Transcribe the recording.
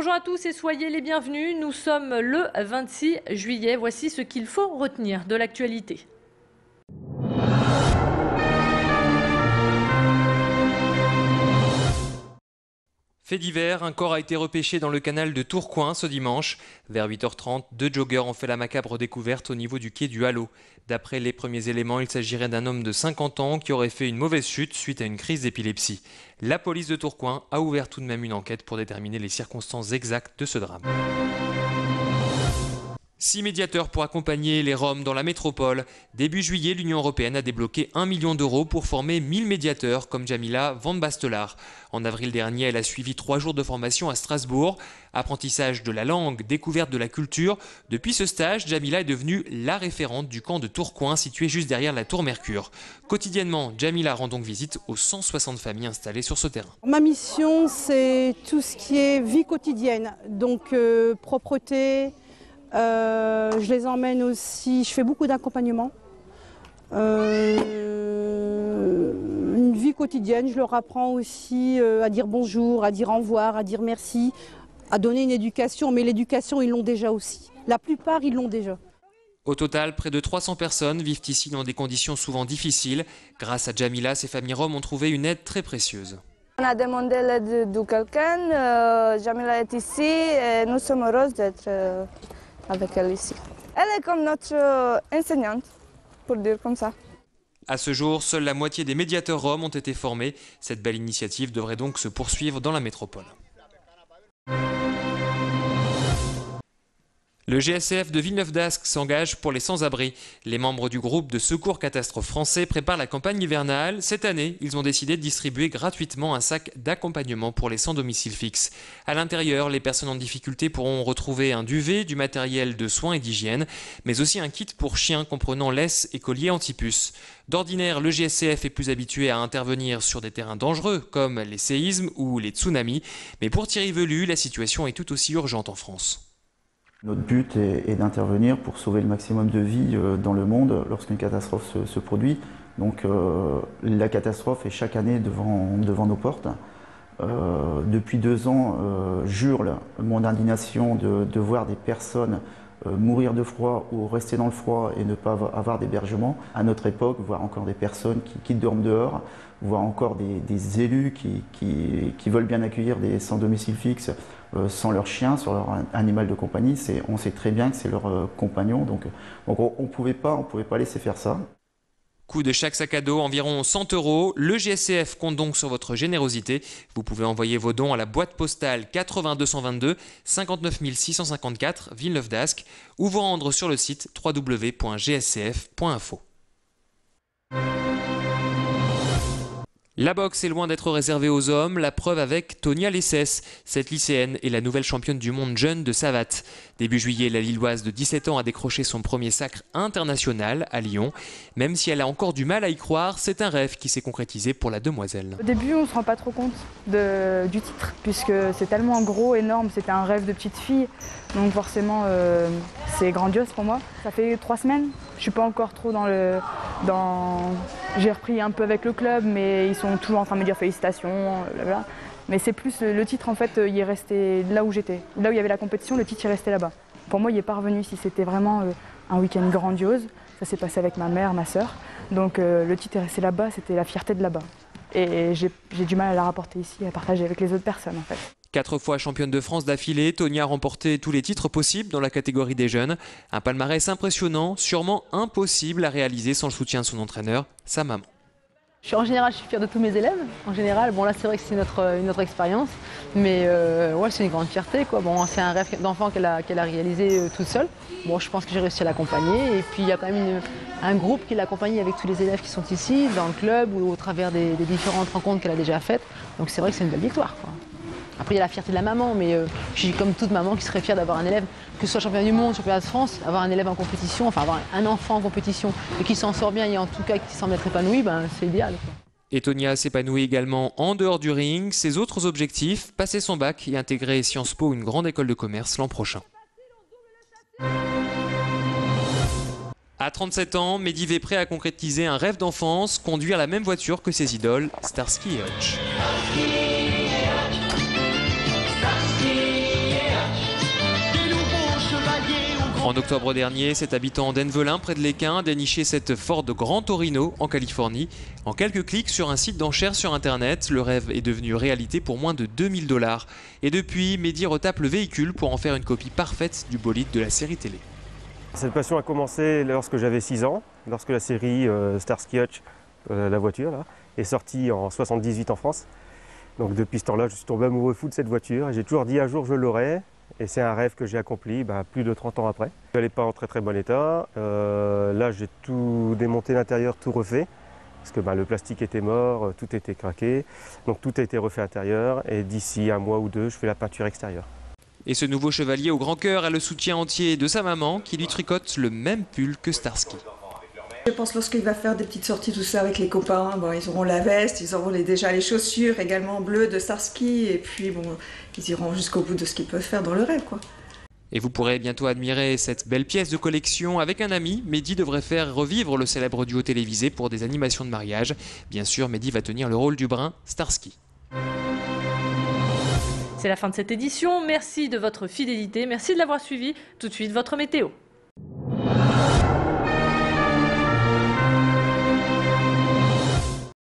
Bonjour à tous et soyez les bienvenus. Nous sommes le 26 juillet. Voici ce qu'il faut retenir de l'actualité. Fait divers, un corps a été repêché dans le canal de Tourcoing ce dimanche. Vers 8h30, 2 joggeurs ont fait la macabre découverte au niveau du quai du Hallot. D'après les premiers éléments, il s'agirait d'un homme de 50 ans qui aurait fait une mauvaise chute suite à une crise d'épilepsie. La police de Tourcoing a ouvert tout de même une enquête pour déterminer les circonstances exactes de ce drame. 6 médiateurs pour accompagner les Roms dans la métropole. Début juillet, l'Union européenne a débloqué 1 million d'euros pour former 1000 médiateurs comme Jamila Van Bastelaar. En avril dernier, elle a suivi 3 jours de formation à Strasbourg. Apprentissage de la langue, découverte de la culture. Depuis ce stage, Jamila est devenue la référente du camp de Tourcoing situé juste derrière la tour Mercure. Quotidiennement, Jamila rend donc visite aux 160 familles installées sur ce terrain. Ma mission, c'est tout ce qui est vie quotidienne, donc propreté. Je les emmène aussi, je fais beaucoup d'accompagnement. Une vie quotidienne, je leur apprends aussi à dire bonjour, à dire au revoir, à dire merci, à donner une éducation, mais l'éducation ils l'ont déjà aussi. La plupart ils l'ont déjà. Au total, près de 300 personnes vivent ici dans des conditions souvent difficiles. Grâce à Jamila, ces familles roms ont trouvé une aide très précieuse. On a demandé l'aide de quelqu'un, Jamila est ici et nous sommes heureuses d'être avec elle ici. Elle est comme notre enseignante, pour dire comme ça. À ce jour, seule la moitié des médiateurs roms ont été formés. Cette belle initiative devrait donc se poursuivre dans la métropole. Le GSCF de Villeneuve-d'Ascq s'engage pour les sans-abri. Les membres du groupe de secours catastrophe français préparent la campagne hivernale. Cette année, ils ont décidé de distribuer gratuitement un sac d'accompagnement pour les sans domicile fixe. À l'intérieur, les personnes en difficulté pourront retrouver un duvet, du matériel de soins et d'hygiène, mais aussi un kit pour chiens comprenant laisse et collier anti-puce. D'ordinaire, le GSCF est plus habitué à intervenir sur des terrains dangereux, comme les séismes ou les tsunamis. Mais pour Thierry Velu, la situation est tout aussi urgente en France. Notre but est d'intervenir pour sauver le maximum de vies dans le monde lorsqu'une catastrophe se produit. Donc la catastrophe est chaque année devant nos portes. Depuis 2 ans, j'hurle mon indignation de voir des personnes mourir de froid ou rester dans le froid et ne pas avoir d'hébergement. À notre époque, voir encore des personnes qui dorment dehors, voir encore des élus qui veulent bien accueillir des sans domicile fixe sans leur chien, sans leur animal de compagnie. On sait très bien que c'est leur compagnon, donc on ne pouvait pas laisser faire ça. Coût de chaque sac à dos, environ 100 €. Le GSCF compte donc sur votre générosité. Vous pouvez envoyer vos dons à la boîte postale 80 222 59 654 Villeneuve-d'Ascq ou vous rendre sur le site www.gscf.info. La boxe est loin d'être réservée aux hommes, la preuve avec Tonia Lessès. Cette lycéenne est la nouvelle championne du monde jeune de savate. Début juillet, la Lilloise de 17 ans a décroché son premier sacre international à Lyon. Même si elle a encore du mal à y croire, c'est un rêve qui s'est concrétisé pour la demoiselle. Au début, on ne se rend pas trop compte du titre, puisque c'est tellement gros, énorme, c'était un rêve de petite fille. Donc forcément, c'est grandiose pour moi. Ça fait 3 semaines, je ne suis pas encore trop J'ai repris un peu avec le club, mais ils sont toujours en train de me dire félicitations, blablabla. Mais c'est plus le titre, en fait, il est resté là où j'étais. Là où il y avait la compétition, le titre est resté là-bas. Pour moi, il n'est pas revenu ici. C'était vraiment un week-end grandiose. Ça s'est passé avec ma mère, ma sœur. Donc le titre est resté là-bas, c'était la fierté de là-bas. Et j'ai du mal à la rapporter ici, à partager avec les autres personnes, en fait. 4 fois championne de France d'affilée, Tonia a remporté tous les titres possibles dans la catégorie des jeunes. Un palmarès impressionnant, sûrement impossible à réaliser sans le soutien de son entraîneur, sa maman. En général, je suis fière de tous mes élèves. En général, bon là c'est vrai que c'est une autre expérience, mais ouais, c'est une grande fierté, quoi. Bon, c'est un rêve d'enfant qu'elle a réalisé toute seule. Bon, je pense que j'ai réussi à l'accompagner. Et puis il y a quand même un groupe qui l'accompagne avec tous les élèves qui sont ici, dans le club ou au travers des différentes rencontres qu'elle a déjà faites. Donc c'est vrai que c'est une belle victoire, quoi. Après, il y a la fierté de la maman, mais je suis comme toute maman qui serait fière d'avoir un élève, que ce soit champion du monde, championnat de France, avoir un élève en compétition, enfin avoir un enfant en compétition et qui s'en sort bien et en tout cas qui semble être épanoui, ben, c'est idéal, quoi. Et Tonia s'épanouit également en dehors du ring. Ses autres objectifs, passer son bac et intégrer Sciences Po, une grande école de commerce, l'an prochain. À 37 ans, Medivh est prêt à concrétiser un rêve d'enfance, conduire la même voiture que ses idoles, Starsky et Hutch. En octobre dernier, cet habitant d'Envelin, près de l'Équin, dénichait cette Ford Grand Torino en Californie. En quelques clics sur un site d'enchères sur Internet, le rêve est devenu réalité pour moins de 2000 $. Et depuis, Mehdi retape le véhicule pour en faire une copie parfaite du bolide de la série télé. Cette passion a commencé lorsque j'avais 6 ans, lorsque la série Starsky Hutch, la voiture, là, est sortie en 78 en France. Donc depuis ce temps-là, je suis tombé amoureux fou de cette voiture et j'ai toujours dit un jour je l'aurai. Et c'est un rêve que j'ai accompli plus de 30 ans après. Elle n'est pas en très bon état. Là, j'ai tout démonté l'intérieur, tout refait. Parce que le plastique était mort, tout était craqué. Donc tout a été refait à l'intérieur. Et d'ici un mois ou deux, je fais la peinture extérieure. Et ce nouveau chevalier au grand cœur a le soutien entier de sa maman qui lui tricote le même pull que Starsky. Je pense lorsqu'il va faire des petites sorties, tout ça avec les copains, ils auront la veste, ils auront déjà les chaussures également bleues de Starsky, et puis ils iront jusqu'au bout de ce qu'ils peuvent faire dans le rêve, quoi. Et vous pourrez bientôt admirer cette belle pièce de collection avec un ami. Mehdi devrait faire revivre le célèbre duo télévisé pour des animations de mariage. Bien sûr, Mehdi va tenir le rôle du brun Starsky. C'est la fin de cette édition. Merci de votre fidélité. Merci de l'avoir suivi. Tout de suite, votre météo.